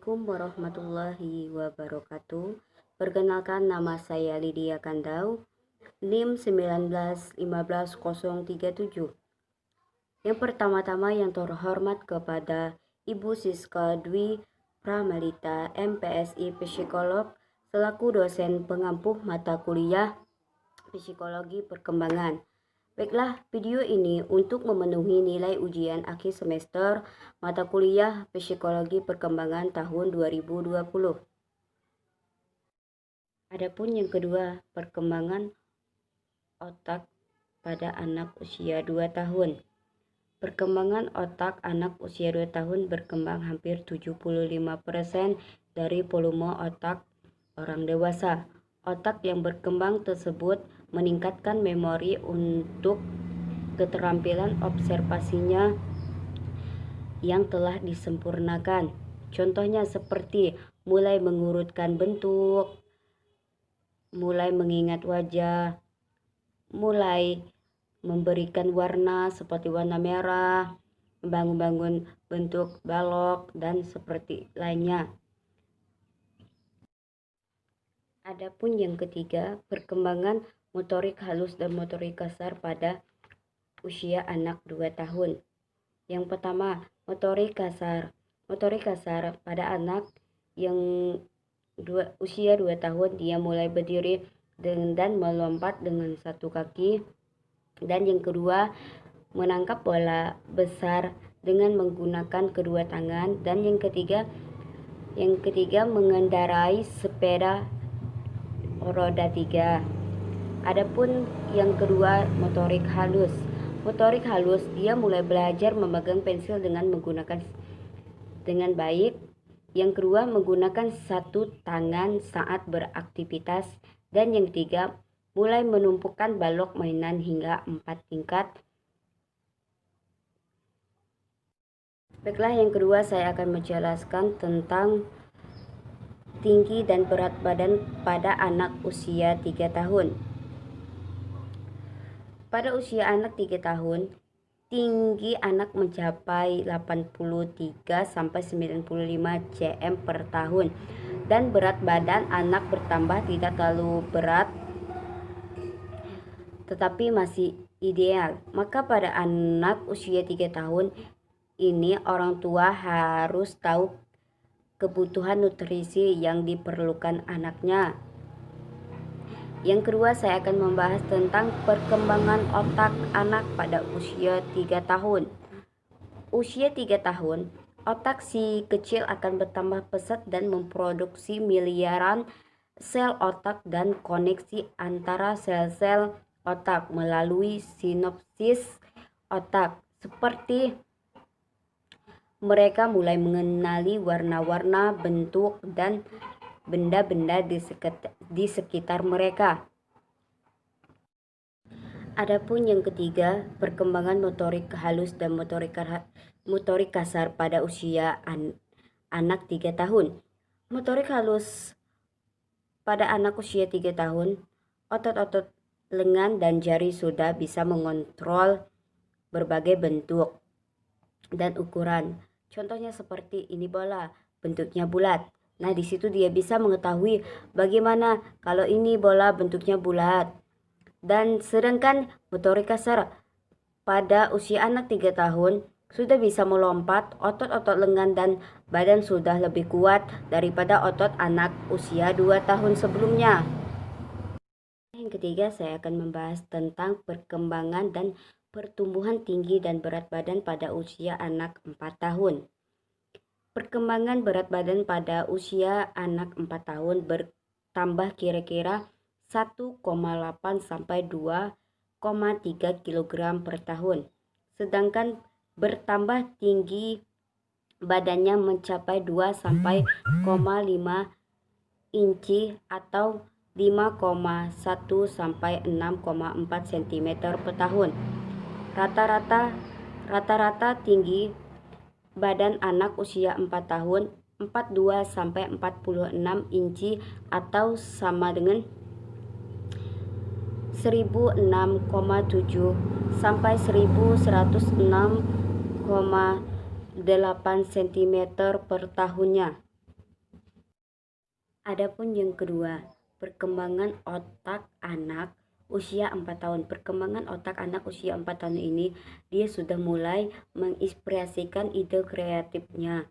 Assalamualaikum warahmatullahi wabarakatuh. Perkenalkan, nama saya Lydia Kandau, NIM 1915037. Yang pertama-tama yang terhormat kepada Ibu Siska Dwi Pramelita, MPSI Psikolog, selaku dosen pengampuh mata kuliah Psikologi Perkembangan. Baiklah, video ini untuk memenuhi nilai ujian akhir semester mata kuliah Psikologi Perkembangan tahun 2020. Adapun yang kedua, perkembangan otak pada anak usia 2 tahun. Perkembangan otak anak usia 2 tahun berkembang hampir 75% dari volume otak orang dewasa. Otak yang berkembang tersebut meningkatkan memori untuk keterampilan observasinya yang telah disempurnakan. Contohnya seperti mulai mengurutkan bentuk, mulai mengingat wajah, mulai memberikan warna seperti warna merah, membangun bentuk balok, dan seperti lainnya. Adapun yang ketiga, perkembangan motorik halus dan motorik kasar pada usia anak 2 tahun. Yang pertama, motorik kasar. Motorik kasar pada anak yang usia 2 tahun, dia mulai berdiri dan melompat dengan satu kaki. Dan yang kedua, menangkap bola besar dengan menggunakan kedua tangan. Dan yang ketiga mengendarai sepeda roda 3. Adapun yang kedua, motorik halus. Motorik halus, dia mulai belajar memegang pensil dengan baik. Yang kedua, menggunakan satu tangan saat beraktivitas. Dan yang ketiga, mulai menumpukan balok mainan hingga 4 tingkat. Baiklah, yang kedua saya akan menjelaskan tentang tinggi dan berat badan pada anak usia 3 tahun. Pada usia anak 3 tahun, tinggi anak mencapai 83-95 cm per tahun. Dan berat badan anak bertambah, tidak terlalu berat, tetapi masih ideal. Maka pada anak usia 3 tahun ini, orang tua harus tahu kebutuhan nutrisi yang diperlukan anaknya. Yang kedua, saya akan membahas tentang perkembangan otak anak pada usia 3 tahun. Usia 3 tahun, otak si kecil akan bertambah pesat dan memproduksi miliaran sel otak dan koneksi antara sel-sel otak melalui sinopsis otak. Seperti mereka mulai mengenali warna-warna, bentuk, dan benda-benda di sekitar mereka. Adapun yang ketiga, perkembangan motorik halus dan motorik kasar pada usia anak 3 tahun. Motorik halus pada anak usia 3 tahun, otot-otot lengan dan jari sudah bisa mengontrol berbagai bentuk dan ukuran. Contohnya seperti ini bola, bentuknya bulat. Nah, di situ dia bisa mengetahui bagaimana kalau ini bola bentuknya bulat. Dan sedangkan motorik kasar pada usia anak 3 tahun sudah bisa melompat, otot-otot lengan dan badan sudah lebih kuat daripada otot anak usia 2 tahun sebelumnya. Yang ketiga, saya akan membahas tentang perkembangan dan pertumbuhan tinggi dan berat badan pada usia anak 4 tahun. Perkembangan berat badan pada usia anak 4 tahun bertambah kira-kira 1,8 sampai 2,3 kg per tahun. Sedangkan bertambah tinggi badannya mencapai 2 sampai 0,5 inci atau 5,1 sampai 6,4 cm per tahun. Rata-rata tinggi badan anak usia 4 tahun 42 sampai 46 inci atau sama dengan 1006,7 sampai 1106,8 cm per tahunnya. Adapun yang kedua, perkembangan otak anak usia 4 tahun. Perkembangan otak anak usia 4 tahun ini, dia sudah mulai menginspirasikan ide kreatifnya.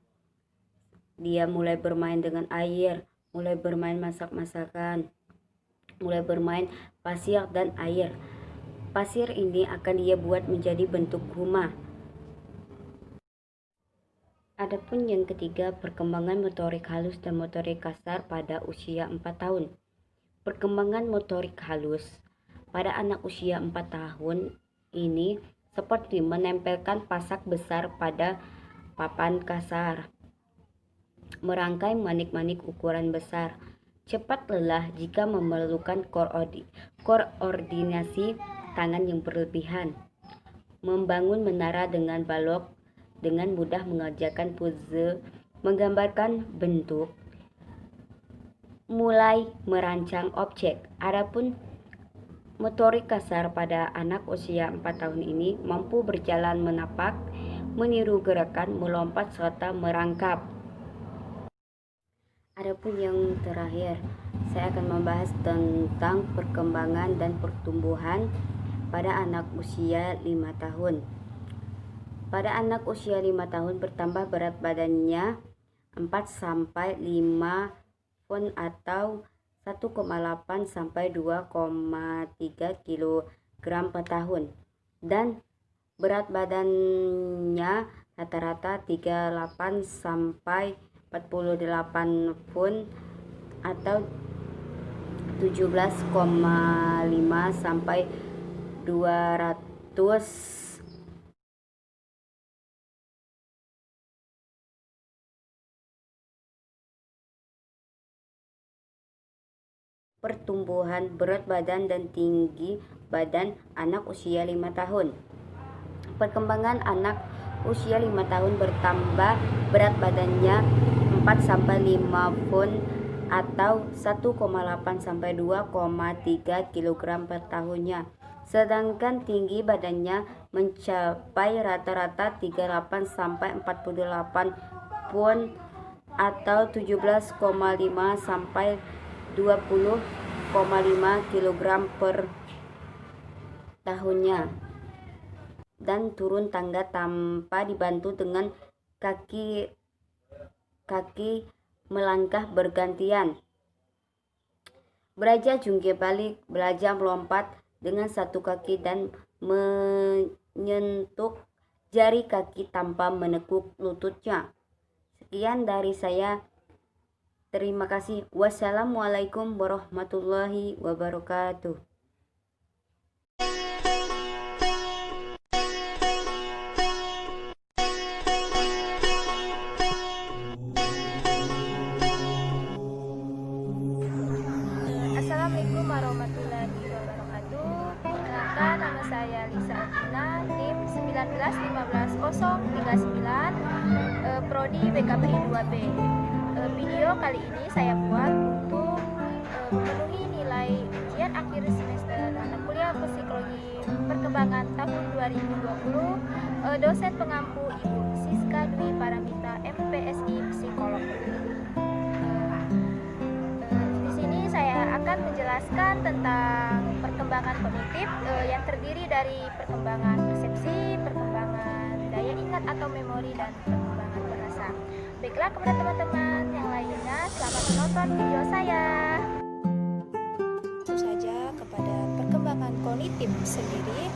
Dia mulai bermain dengan air, mulai bermain masak-masakan, mulai bermain pasir dan air. Pasir ini akan dia buat menjadi bentuk rumah. Adapun yang ketiga, perkembangan motorik halus dan motorik kasar pada usia 4 tahun. Perkembangan motorik halus pada anak usia 4 tahun ini seperti menempelkan pasak besar pada papan kasar, merangkai manik-manik ukuran besar, cepat lelah jika memerlukan koordinasi tangan yang berlebihan, membangun menara dengan balok, dengan mudah mengerjakan puzzle, menggambarkan bentuk, mulai merancang objek. Adapun motorik kasar pada anak usia 4 tahun ini mampu berjalan menapak, meniru gerakan, melompat, serta merangkap. Adapun yang terakhir, saya akan membahas tentang perkembangan dan pertumbuhan pada anak usia 5 tahun. Pada anak usia 5 tahun bertambah berat badannya 4 sampai 5 pound atau 1,8 sampai 2,3 kg per tahun, dan berat badannya rata-rata 38 sampai 48 pound atau 17,5 sampai 200 pertumbuhan berat badan dan tinggi badan anak usia 5 tahun. Perkembangan anak usia 5 tahun bertambah berat badannya 4 sampai 5 pound atau 1,8 sampai 2,3 kg per tahunnya. Sedangkan tinggi badannya mencapai rata-rata 38 sampai 48 pound atau 17,5 sampai 20,5 kg per tahunnya, dan turun tangga tanpa dibantu dengan kaki melangkah bergantian. Belajar jungkir balik, belajar melompat dengan satu kaki dan menyentuh jari kaki tanpa menekuk lututnya. Sekian dari saya. Terima kasih. Wassalamualaikum warahmatullahi wabarakatuh. Assalamualaikum warahmatullahi wabarakatuh. Perkenalkan, nama saya Lisa Alvina, NIM 1915039, Prodi BKPI 2B. Video kali ini saya buat untuk memenuhi nilai ujian akhir semester mata kuliah Psikologi Perkembangan tahun 2020, dosen pengampu Ibu Siska Dwi Paramita, MPSI Psikolog. Di sini saya akan menjelaskan tentang perkembangan kognitif yang terdiri dari perkembangan persepsi, perkembangan daya ingat atau memori, dan perkembangan bahasa. Baiklah kepada teman-teman yang lainnya, selamat menonton video saya. Langsung saja kepada perkembangan kognitif sendiri,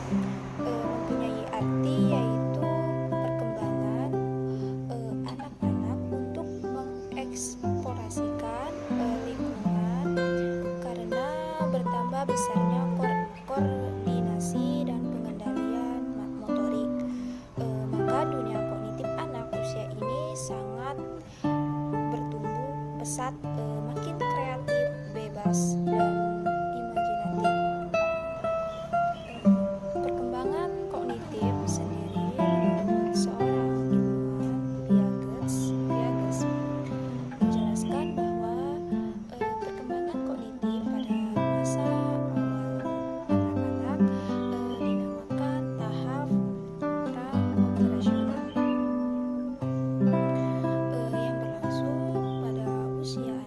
mempunyai arti yaitu perkembangan anak-anak untuk mengeksplorasikan lingkungan karena bertambah besarnya koordinasi dan pengendalian motorik. Maka dunia kognitif anak usia ini sangat bertumbuh pesat, makin kreatif, bebas, dan imajinatif. Perkembangan kognitif sendiri menurut seorang ilmuwan Piaget menjelaskan bahwa perkembangan kognitif pada masa awal anak-anak dinamakan tahap pra-operasional yang berlangsung pada usia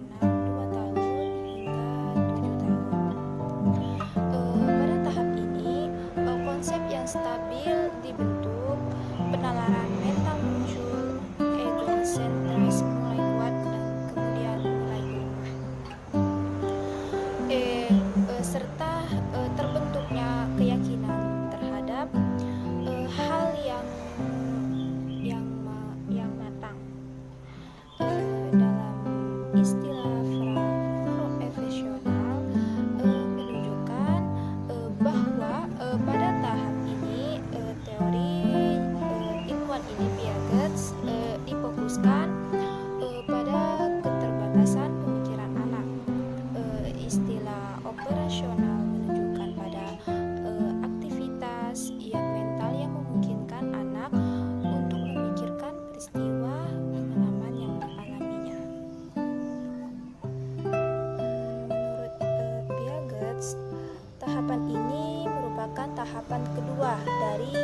tahapan kedua dari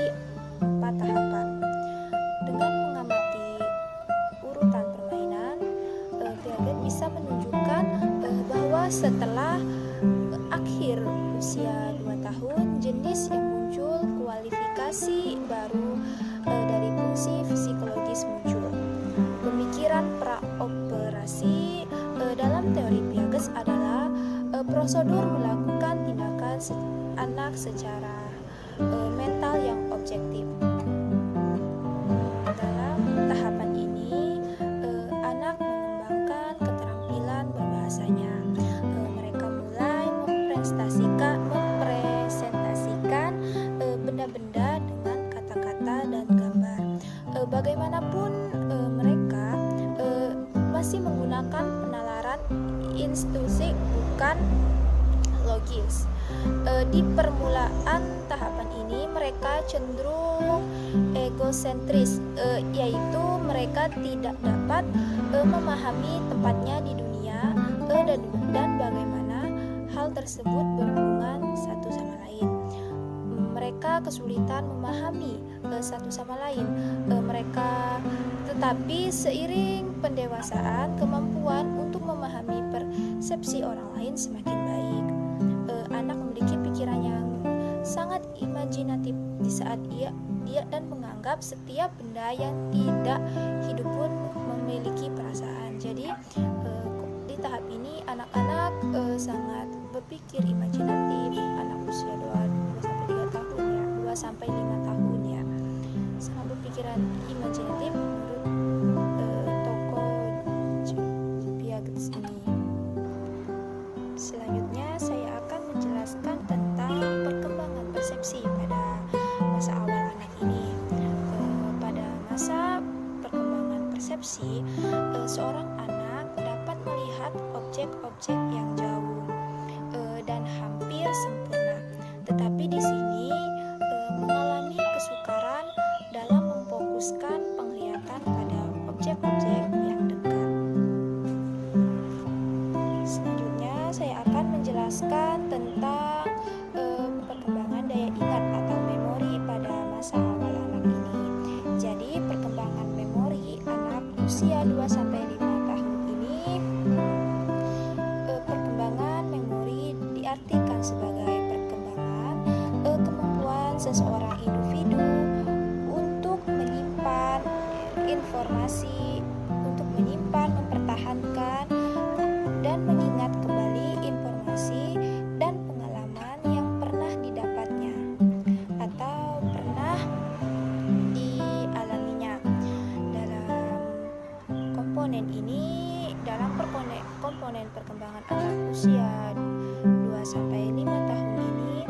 4 tahapan. Dengan mengamati urutan permainan, Piaget bisa menunjukkan bahwa setelah akhir usia 2 tahun, jenis yang muncul kualifikasi baru dari fungsi psikologis muncul. Pemikiran praoperasi dalam teori Piaget adalah prosedur melakukan tindakan anak secara mental yang objektif. Dalam tahapan ini, anak mengembangkan keterampilan berbahasanya. Mereka mulai mempresentasikan benda-benda dengan kata-kata dan gambar. Bagaimanapun mereka masih menggunakan penalaran intuisi bukan logis. Di permulaan tahapan ini mereka cenderung egosentris, yaitu mereka tidak dapat memahami tempatnya di dunia dan bagaimana hal tersebut berhubungan satu sama lain. Mereka kesulitan memahami satu sama lain. Tetapi seiring pendewasaan, kemampuan untuk memahami persepsi orang lain semakin baik. Anak memiliki pikiran yang sangat imajinatif di saat ia dan menganggap setiap benda yang tidak hidup pun memiliki perasaan. Jadi di tahap ini anak-anak sangat berpikir imajinatif. Anak usia 2 sampai 3 tahun ya, 2 sampai 5 tahun ya, sangat berpikiran imajinatif menurut tokoh Piaget ini. Selanjutnya saya akan menjelaskan tentang perkembangan persepsi pada masa awal anak ini. Pada masa perkembangan persepsi, seorang anak dapat melihat objek-objek yang jauh dan hampir sempurna. Tetapi di sini mengalami kesukaran dalam memfokuskan penglihatan pada objek-objek yang dekat. Selanjutnya saya akan menjelaskan tentang perkembangan daya ingat atau memori pada masa awal anak ini. Jadi perkembangan memori anak usia 2 sampai 5 tahun ini, perkembangan memori diartikan sebagai perkembangan kemampuan seseorang individu untuk menyimpan informasi, untuk menyimpan, mempertahankan, dan mengingat kembali informasi dan pengalaman yang pernah didapatnya atau pernah dialaminya. Dalam komponen perkembangan anak usia 2 sampai 5 tahun ini,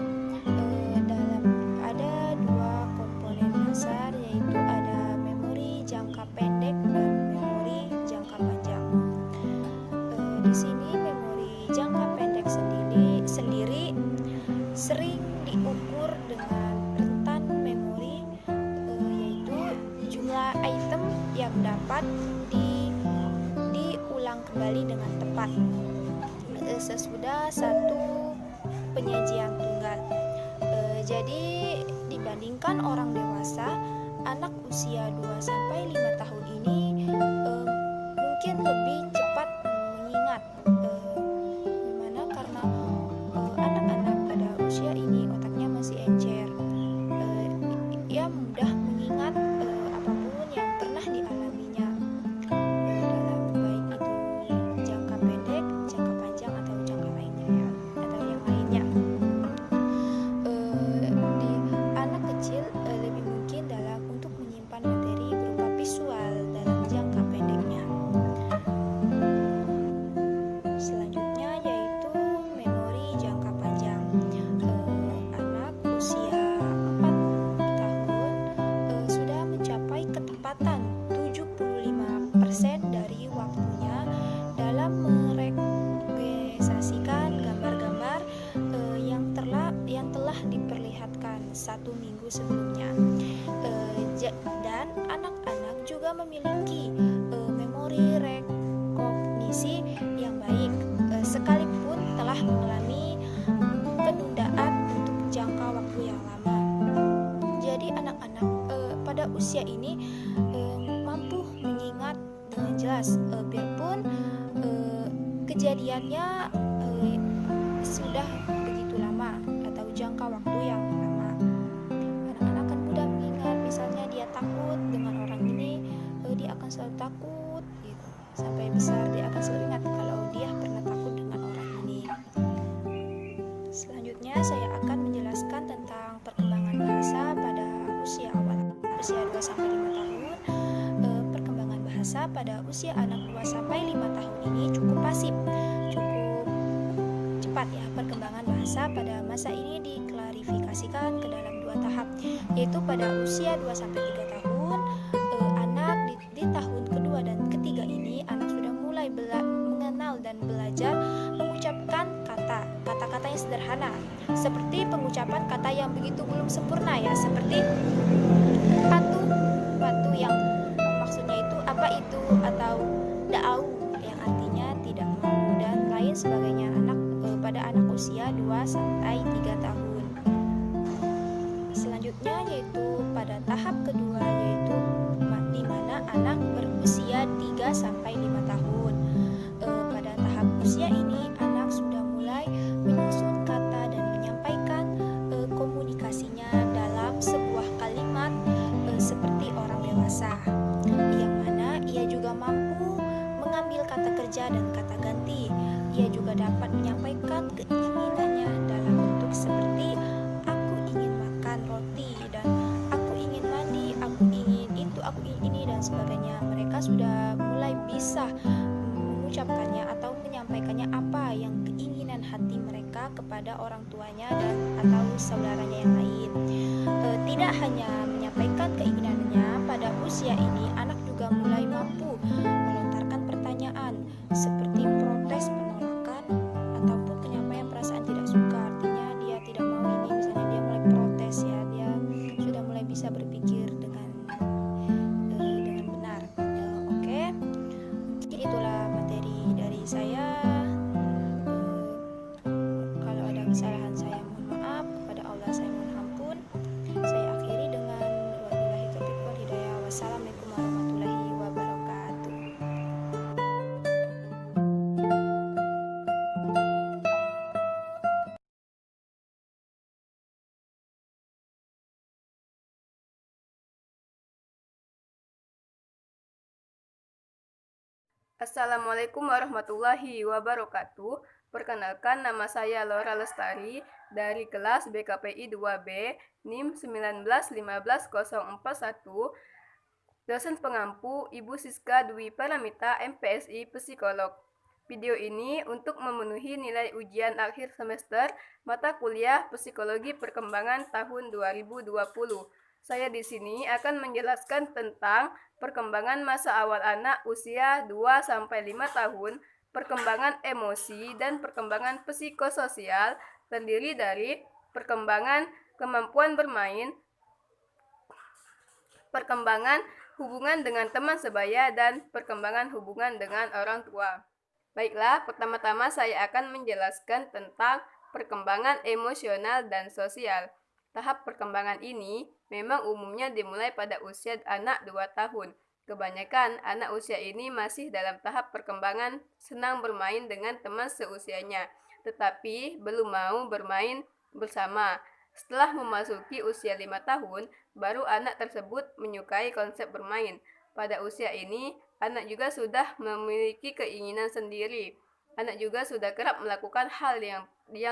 ada 2 komponen dasar, yaitu ada memori jangka pendek dan memori jangka panjang. Di sini memori jangka pendek sendiri sering diukur dengan rentan memori, yaitu jumlah item yang dapat diulang kembali dengan tepat sesudah satu penyajian tunggal. Jadi dibandingkan orang dewasa, anak usia 2 sampai 5 tahun ini mungkin lebih cepat mengingat. Gimana? Karena anak-anak pada usia ini otaknya masih encer. Ia mudah mengingat apapun yang pernah dialaminya, dalam baik itu jangka pendek, jangka panjang atau jangka lainnya ya, atau yang lainnya. Di anak kecil lebih mungkin dalam untuk menyimpan materi berupa visual dalam jangka pendeknya. Selanjutnya yaitu memori jangka panjang. Anak usia 4 tahun sudah mencapai ketepatan 75% dari waktunya dalam merealisasikan gambar-gambar yang telah diperlihatkan 1 minggu sebelumnya. Dan anak-anak juga memiliki memori rekognisi yang baik, sekalipun telah mengalami penundaan untuk jangka waktu yang lama. pada usia ini mampu mengingat dengan jelas, biarpun kejadiannya sudah begitu lama atau jangka waktu yang lama. Anak-anak akan mudah mengingat, misalnya dia takut dengan orang ini, dia akan selalu takut gitu. Sampai besar dia akan selalu ingat kalau dia pernah takut dengan orang ini. Selanjutnya saya akan menjelaskan tentang perkembangan bahasa pada usia awal, usia 2-5 tahun. Perkembangan bahasa pada usia anak 2-5 tahun ini cukup pasif, cukup cepat ya. Perkembangan bahasa pada masa ini diklarifikasikan ke dalam 2 tahap, yaitu pada usia 2-3 tahun. Anak di tahun kedua dan ketiga ini anak sudah mulai mengenal dan belajar mengucapkan kata-kata yang sederhana, seperti pengucapan kata yang begitu belum sempurna ya, seperti patu yang maksudnya itu apa itu, atau daau yang artinya tidak mau, dan lain sebagainya pada anak usia 2-3 tahun. Selanjutnya yaitu pada tahap kedua, yaitu di mana anak berusia 3-5 tahun. Pada tahap usia ini anak sudah mulai menyusun kata dan menyampaikan komunikasinya dalam sebuah kalimat seperti orang dewasa, yang mana ia juga mampu mengambil kata kerja dan kata ganti. Ia juga dapat menyampaikan keinginannya dalam bentuk seperti aku ingin makan roti, dan aku ingin mandi, aku ingin itu, aku ingin ini, dan sebagainya. Mereka sudah mulai bisa mengucapkannya atau menyampaikannya apa yang keinginan hati mereka kepada orang tuanya dan atau saudaranya yang lain. Tidak hanya menyampaikan keinginannya, pada usia ini anak juga mulai mampu melontarkan pertanyaan seperti protes, penolakan, ataupun penyampaian perasaan tidak suka. Artinya dia tidak mau ini, misalnya dia mulai protes ya, dia sudah mulai bisa berpikir dengan benar. Oke. Mungkin itulah materi dari saya. Kalau ada kesalahan saya mohon maaf, kepada Allah saya mohon ampun. Saya akhiri dengan wabillahi taufiq wal hidayah. Wassalamualaikum warahmatullahi wabarakatuh. Assalamualaikum warahmatullahi wabarakatuh. Perkenalkan, nama saya Laura Lestari dari kelas BKPI 2B NIM 1915041. Dosen pengampu Ibu Siska Dwi Paramita, MPSI Psikolog. Video ini untuk memenuhi nilai ujian akhir semester mata kuliah Psikologi Perkembangan tahun 2020. Saya di sini akan menjelaskan tentang perkembangan masa awal anak usia 2-5 tahun, perkembangan emosi dan perkembangan psikososial, terdiri dari perkembangan kemampuan bermain, perkembangan hubungan dengan teman sebaya, dan perkembangan hubungan dengan orang tua. Baiklah, pertama-tama saya akan menjelaskan tentang perkembangan emosional dan sosial. Tahap perkembangan ini memang umumnya dimulai pada usia anak 2 tahun. Kebanyakan anak usia ini masih dalam tahap perkembangan senang bermain dengan teman seusianya, tetapi belum mau bermain bersama. Setelah memasuki usia 5 tahun, baru anak tersebut menyukai konsep bermain. Pada usia ini, anak juga sudah memiliki keinginan sendiri. Anak juga sudah kerap melakukan hal yang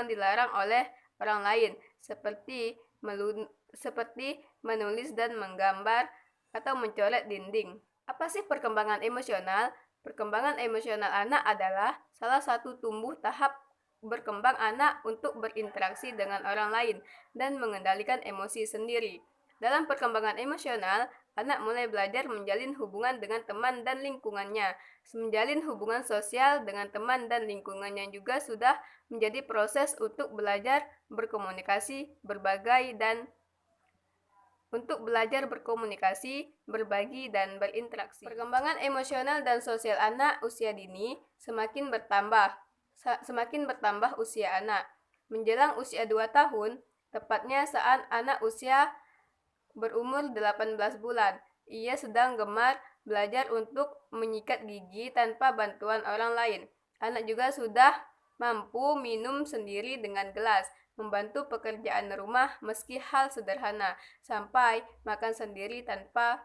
dilarang oleh orang lain, seperti menulis dan menggambar atau mencoret dinding. Apa sih perkembangan emosional? Perkembangan emosional anak adalah salah satu tumbuh tahap berkembang anak untuk berinteraksi dengan orang lain dan mengendalikan emosi sendiri. Dalam perkembangan emosional, anak mulai belajar menjalin hubungan dengan teman dan lingkungannya. Menjalin hubungan sosial dengan teman dan lingkungannya juga sudah menjadi proses untuk belajar berkomunikasi, berbagi, dan berinteraksi. Perkembangan emosional dan sosial anak usia dini semakin bertambah usia anak. Menjelang usia 2 tahun, tepatnya saat anak usia berumur 18 bulan. Ia sedang gemar belajar untuk menyikat gigi tanpa bantuan orang lain. Anak juga sudah mampu minum sendiri dengan gelas, membantu pekerjaan rumah meski hal sederhana, sampai makan sendiri tanpa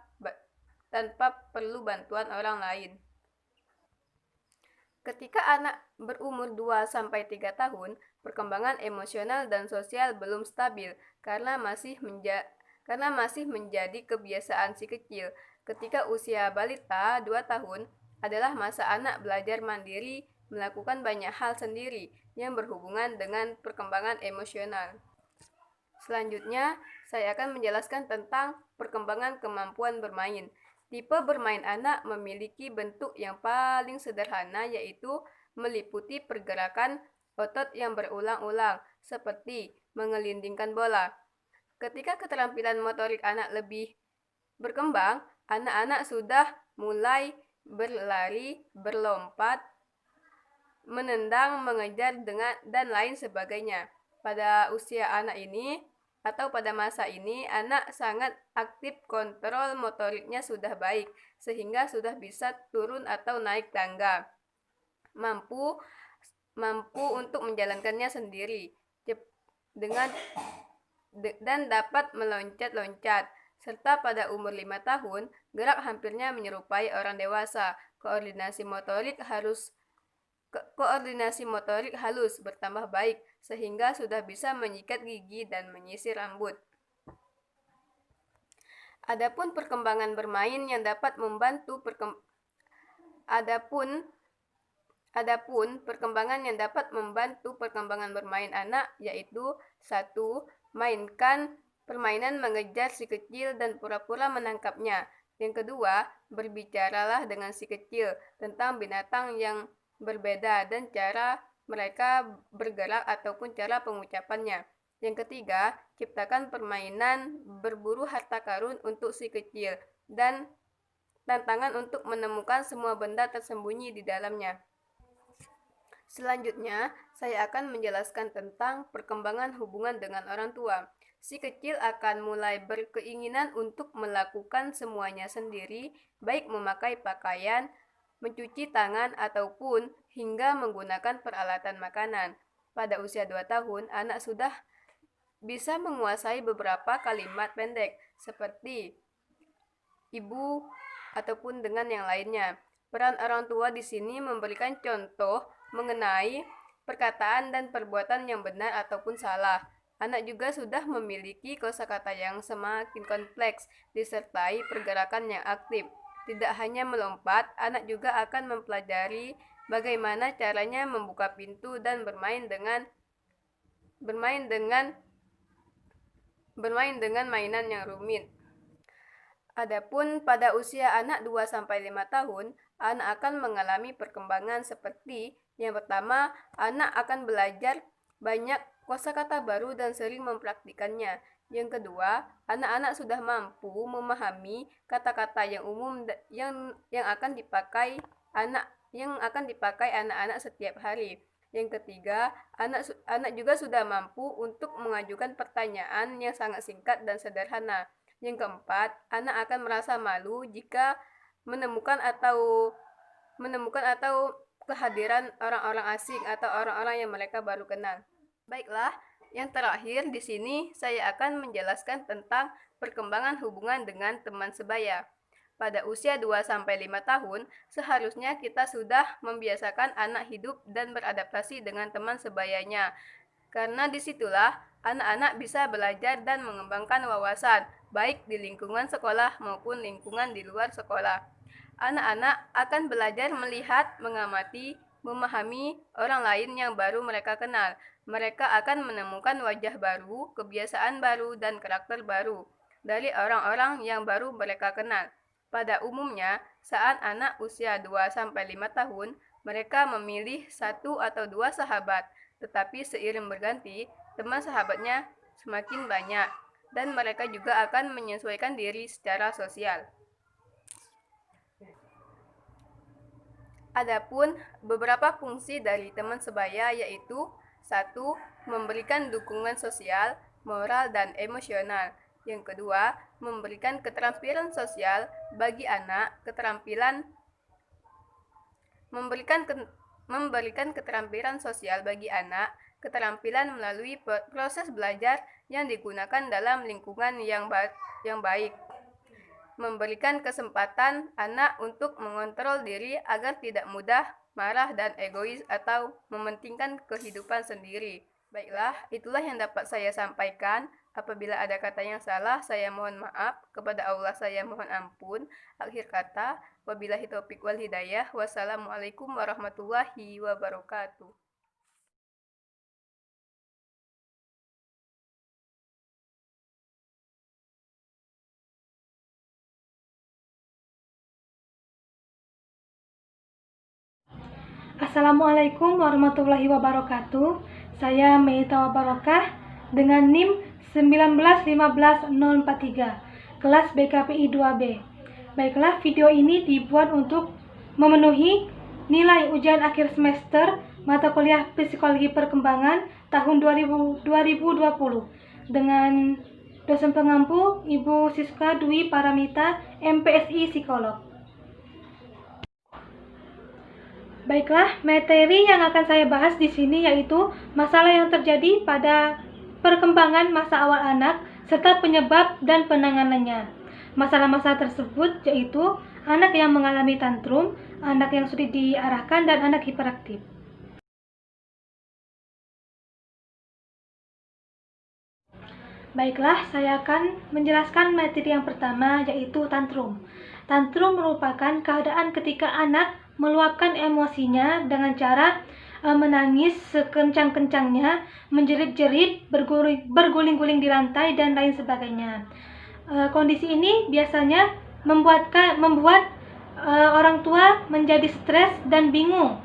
perlu bantuan orang lain. Ketika anak berumur 2-3 tahun, perkembangan emosional dan sosial belum stabil karena masih menjadi kebiasaan si kecil. Ketika usia balita 2 tahun adalah masa anak belajar mandiri, melakukan banyak hal sendiri yang berhubungan dengan perkembangan emosional. Selanjutnya, saya akan menjelaskan tentang perkembangan kemampuan bermain. Tipe bermain anak memiliki bentuk yang paling sederhana, yaitu meliputi pergerakan otot yang berulang-ulang, seperti mengelindingkan bola. Ketika keterampilan motorik anak lebih berkembang, anak-anak sudah mulai berlari, berlompat, menendang, mengejar, dan lain sebagainya. Pada usia anak ini, atau pada masa ini, anak sangat aktif, kontrol motoriknya sudah baik, sehingga sudah bisa turun atau naik tangga, mampu untuk menjalankannya sendiri, dan dapat meloncat-loncat. Serta pada umur 5 tahun, gerak hampirnya menyerupai orang dewasa. Koordinasi motorik halus bertambah baik, sehingga sudah bisa menyikat gigi dan menyisir rambut. Adapun perkembangan bermain yang dapat membantu perkembangan bermain anak, yaitu 1. Mainkan permainan mengejar si kecil dan pura-pura menangkapnya. Yang kedua, berbicaralah dengan si kecil tentang binatang yang berbeda dan cara mereka bergerak ataupun cara pengucapannya. Yang ketiga, ciptakan permainan berburu harta karun untuk si kecil dan tantangan untuk menemukan semua benda tersembunyi di dalamnya. Selanjutnya, saya akan menjelaskan tentang perkembangan hubungan dengan orang tua. Si kecil akan mulai berkeinginan untuk melakukan semuanya sendiri, baik memakai pakaian, mencuci tangan, ataupun hingga menggunakan peralatan makanan. Pada usia 2 tahun, anak sudah bisa menguasai beberapa kalimat pendek, seperti ibu ataupun dengan yang lainnya. Peran orang tua di sini memberikan contoh mengenai perkataan dan perbuatan yang benar ataupun salah. Anak juga sudah memiliki kosakata yang semakin kompleks, disertai pergerakan yang aktif. Tidak hanya melompat, anak juga akan mempelajari bagaimana caranya membuka pintu dan bermain dengan mainan yang rumit. Adapun pada usia anak 2-5 tahun, anak akan mengalami perkembangan seperti yang pertama, anak akan belajar banyak kosakata baru dan sering mempraktikannya. Yang kedua, anak-anak sudah mampu memahami kata-kata yang umum yang akan dipakai anak-anak setiap hari. Yang ketiga, anak juga sudah mampu untuk mengajukan pertanyaan yang sangat singkat dan sederhana. Yang keempat, anak akan merasa malu jika menemukan atau kehadiran orang-orang asing atau orang-orang yang mereka baru kenal. Baiklah, yang terakhir di sini saya akan menjelaskan tentang perkembangan hubungan dengan teman sebaya. Pada usia 2-5 tahun, seharusnya kita sudah membiasakan anak hidup dan beradaptasi dengan teman sebayanya. Karena disitulah anak-anak bisa belajar dan mengembangkan wawasan, baik di lingkungan sekolah maupun lingkungan di luar sekolah. Anak-anak akan belajar melihat, mengamati, memahami orang lain yang baru mereka kenal. Mereka akan menemukan wajah baru, kebiasaan baru, dan karakter baru dari orang-orang yang baru mereka kenal. Pada umumnya, saat anak usia 2-5 tahun, mereka memilih 1 atau 2 sahabat, tetapi seiring berganti, teman sahabatnya semakin banyak, dan mereka juga akan menyesuaikan diri secara sosial. Adapun beberapa fungsi dari teman sebaya yaitu 1. Memberikan dukungan sosial, moral, dan emosional. Yang kedua, memberikan keterampilan sosial bagi anak, memberikan keterampilan sosial bagi anak, keterampilan melalui proses belajar yang digunakan dalam lingkungan yang baik. Memberikan kesempatan anak untuk mengontrol diri agar tidak mudah marah dan egois atau mementingkan kehidupan sendiri. Baiklah, itulah yang dapat saya sampaikan. Apabila ada kata yang salah, saya mohon maaf. Kepada Allah saya mohon ampun. Akhir kata, wabillahi taufiq wal hidayah. Wassalamualaikum warahmatullahi wabarakatuh. Assalamualaikum warahmatullahi wabarakatuh. Saya Meita Barokah dengan NIM 1915043, kelas BKPI 2B. Baiklah, video ini dibuat untuk memenuhi nilai ujian akhir semester mata kuliah Psikologi Perkembangan tahun 2020 dengan dosen pengampu Ibu Siska Dwi Paramita, MPSI Psikolog. Baiklah, materi yang akan saya bahas di sini yaitu masalah yang terjadi pada perkembangan masa awal anak serta penyebab dan penanganannya. Masalah-masalah tersebut yaitu anak yang mengalami tantrum, anak yang sulit diarahkan, dan anak hiperaktif. Baiklah, saya akan menjelaskan materi yang pertama yaitu tantrum. Tantrum merupakan keadaan ketika anak meluapkan emosinya dengan cara menangis sekencang-kencangnya, menjerit-jerit, berguling-guling di lantai, dan lain sebagainya. Kondisi ini biasanya membuat orang tua menjadi stres dan bingung.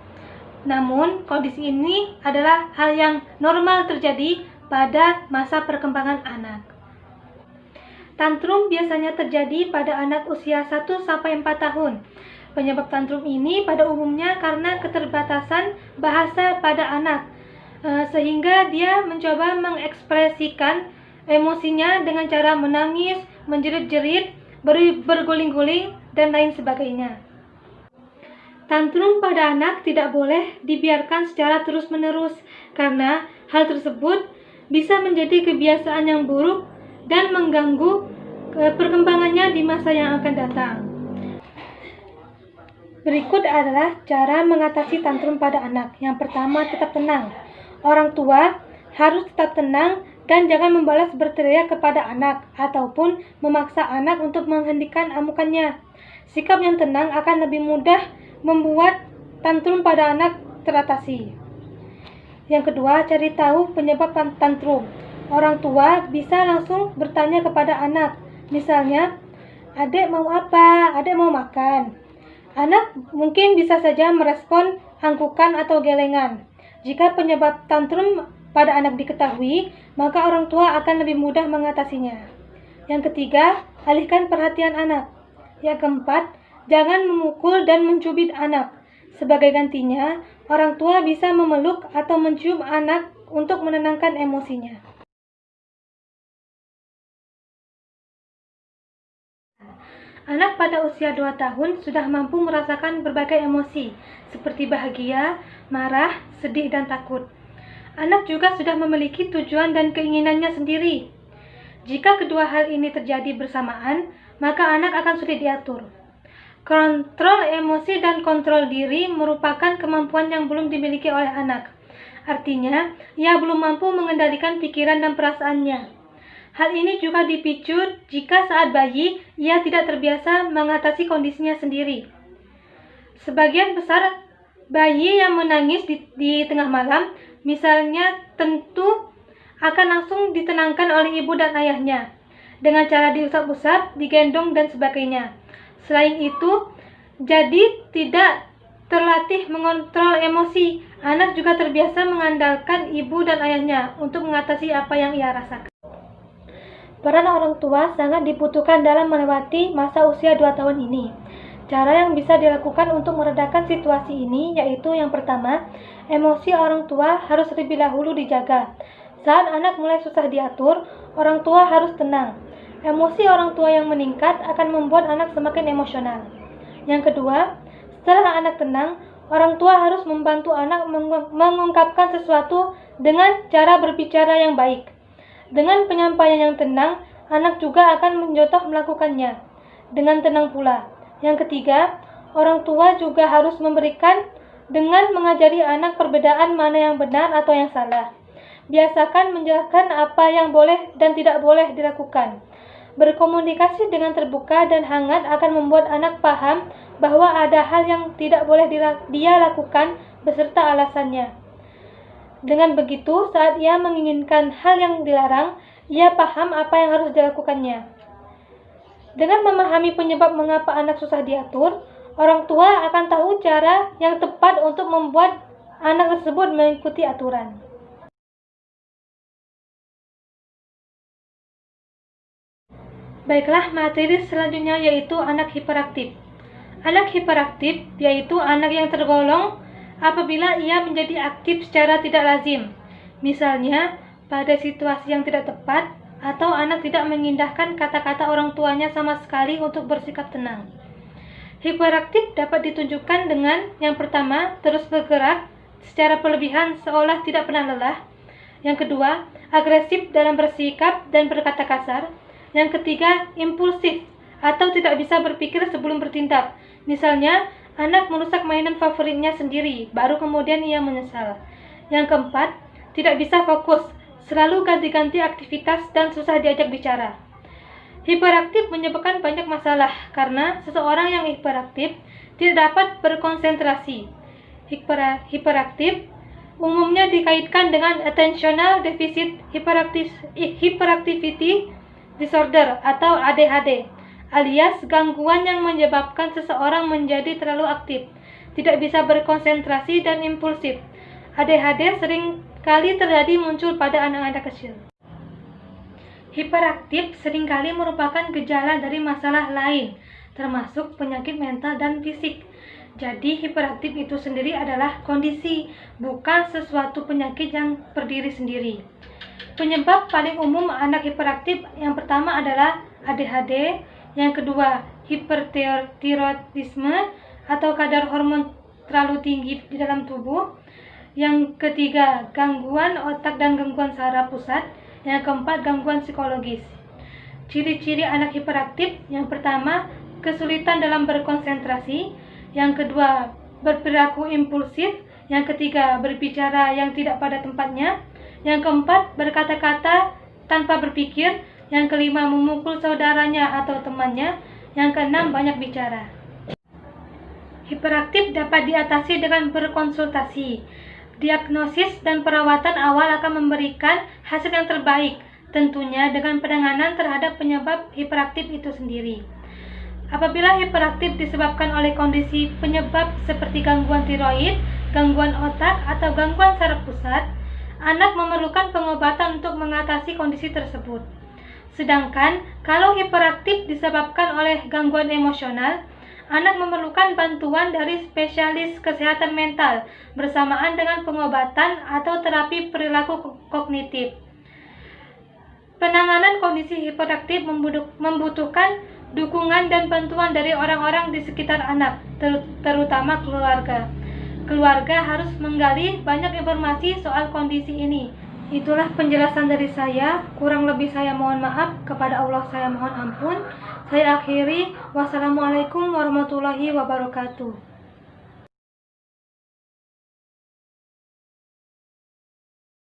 Namun, kondisi ini adalah hal yang normal terjadi pada masa perkembangan anak. Tantrum biasanya terjadi pada anak usia 1-4 tahun. Penyebab tantrum ini pada umumnya karena keterbatasan bahasa pada anak, sehingga dia mencoba mengekspresikan emosinya dengan cara menangis, menjerit-jerit, berguling-guling, dan lain sebagainya. Tantrum pada anak tidak boleh dibiarkan secara terus-menerus, karena hal tersebut bisa menjadi kebiasaan yang buruk dan mengganggu perkembangannya di masa yang akan datang. Berikut adalah cara mengatasi tantrum pada anak. Yang pertama, tetap tenang. Orang tua harus tetap tenang dan jangan membalas berteriak kepada anak ataupun memaksa anak untuk menghentikan amukannya. Sikap yang tenang akan lebih mudah membuat tantrum pada anak teratasi. Yang kedua, cari tahu penyebab tantrum. Orang tua bisa langsung bertanya kepada anak. Misalnya, "Adek mau apa? Adek mau makan?" Anak mungkin bisa saja merespon angkukan atau gelengan. Jika penyebab tantrum pada anak diketahui, maka orang tua akan lebih mudah mengatasinya. Yang ketiga, alihkan perhatian anak. Yang keempat, jangan memukul dan mencubit anak. Sebagai gantinya, orang tua bisa memeluk atau mencium anak untuk menenangkan emosinya. Anak pada usia 2 tahun sudah mampu merasakan berbagai emosi, seperti bahagia, marah, sedih, dan takut. Anak juga sudah memiliki tujuan dan keinginannya sendiri. Jika kedua hal ini terjadi bersamaan, maka anak akan sulit diatur. Kontrol emosi dan kontrol diri merupakan kemampuan yang belum dimiliki oleh anak. Artinya, ia belum mampu mengendalikan pikiran dan perasaannya. Hal ini juga dipicu jika saat bayi ia tidak terbiasa mengatasi kondisinya sendiri. Sebagian besar bayi yang menangis di tengah malam, misalnya, tentu akan langsung ditenangkan oleh ibu dan ayahnya dengan cara diusap-usap, digendong, dan sebagainya. Selain itu, jadi tidak terlatih mengontrol emosi. Anak juga terbiasa mengandalkan ibu dan ayahnya untuk mengatasi apa yang ia rasakan. Peran orang tua sangat dibutuhkan dalam melewati masa usia 2 tahun ini. Cara yang bisa dilakukan untuk meredakan situasi ini yaitu yang pertama, emosi orang tua harus terlebih dahulu dijaga. Saat anak mulai susah diatur, orang tua harus tenang. Emosi orang tua yang meningkat akan membuat anak semakin emosional. Yang kedua, setelah anak tenang, orang tua harus membantu anak mengungkapkan sesuatu dengan cara berbicara yang baik. Dengan penyampaian yang tenang, anak juga akan mencontoh melakukannya dengan tenang pula. Yang ketiga, orang tua juga harus memberikan dengan mengajari anak perbedaan mana yang benar atau yang salah. Biasakan menjelaskan apa yang boleh dan tidak boleh dilakukan. Berkomunikasi dengan terbuka dan hangat akan membuat anak paham bahwa ada hal yang tidak boleh dia lakukan beserta alasannya. Dengan begitu, saat ia menginginkan hal yang dilarang, ia paham apa yang harus dilakukannya. Dengan memahami penyebab mengapa anak susah diatur, orang tua akan tahu cara yang tepat untuk membuat anak tersebut mengikuti aturan. Baiklah, materi selanjutnya yaitu anak hiperaktif. Anak hiperaktif yaitu anak yang tergolong apabila ia menjadi aktif secara tidak lazim. Misalnya, pada situasi yang tidak tepat, atau anak tidak mengindahkan kata-kata orang tuanya sama sekali untuk bersikap tenang. Hiperaktif dapat ditunjukkan dengan yang pertama, terus bergerak secara berlebihan seolah tidak pernah lelah. Yang kedua, agresif dalam bersikap dan berkata kasar. Yang ketiga, impulsif atau tidak bisa berpikir sebelum bertindak. Misalnya, anak merusak mainan favoritnya sendiri, baru kemudian ia menyesal. Yang keempat, tidak bisa fokus, selalu ganti-ganti aktivitas dan susah diajak bicara. Hiperaktif menyebabkan banyak masalah karena seseorang yang hiperaktif tidak dapat berkonsentrasi. Hiperaktif umumnya dikaitkan dengan attentional deficit hyperactivity disorder atau ADHD, alias gangguan yang menyebabkan seseorang menjadi terlalu aktif, tidak bisa berkonsentrasi dan impulsif. ADHD sering kali terjadi muncul pada anak-anak kecil. Hiperaktif seringkali merupakan gejala dari masalah lain, termasuk penyakit mental dan fisik. Jadi hiperaktif itu sendiri adalah kondisi, bukan sesuatu penyakit yang berdiri sendiri. Penyebab paling umum anak hiperaktif yang pertama adalah ADHD, yang kedua hipertiroidisme atau kadar hormon terlalu tinggi di dalam tubuh, yang ketiga gangguan otak dan gangguan saraf pusat, yang keempat gangguan psikologis. Ciri-ciri anak hiperaktif yang pertama kesulitan dalam berkonsentrasi, yang kedua berperilaku impulsif, yang ketiga berbicara yang tidak pada tempatnya, yang keempat, berkata-kata tanpa berpikir. Yang kelima, memukul saudaranya atau temannya. Yang keenam, banyak bicara. Hiperaktif dapat diatasi dengan berkonsultasi. Diagnosis dan perawatan awal akan memberikan hasil yang terbaik, tentunya dengan penanganan terhadap penyebab hiperaktif itu sendiri. Apabila hiperaktif disebabkan oleh kondisi penyebab seperti gangguan tiroid, gangguan otak, atau gangguan saraf pusat, anak memerlukan pengobatan untuk mengatasi kondisi tersebut. Sedangkan, kalau hiperaktif disebabkan oleh gangguan emosional, anak memerlukan bantuan dari spesialis kesehatan mental bersamaan dengan pengobatan atau terapi perilaku kognitif. Penanganan kondisi hiperaktif membutuhkan dukungan dan bantuan dari orang-orang di sekitar anak, terutama keluarga. Keluarga harus menggali banyak informasi soal kondisi ini. Itulah penjelasan dari saya. Kurang lebih saya mohon maaf. Kepada Allah saya mohon ampun. Saya akhiri. Wassalamualaikum warahmatullahi wabarakatuh.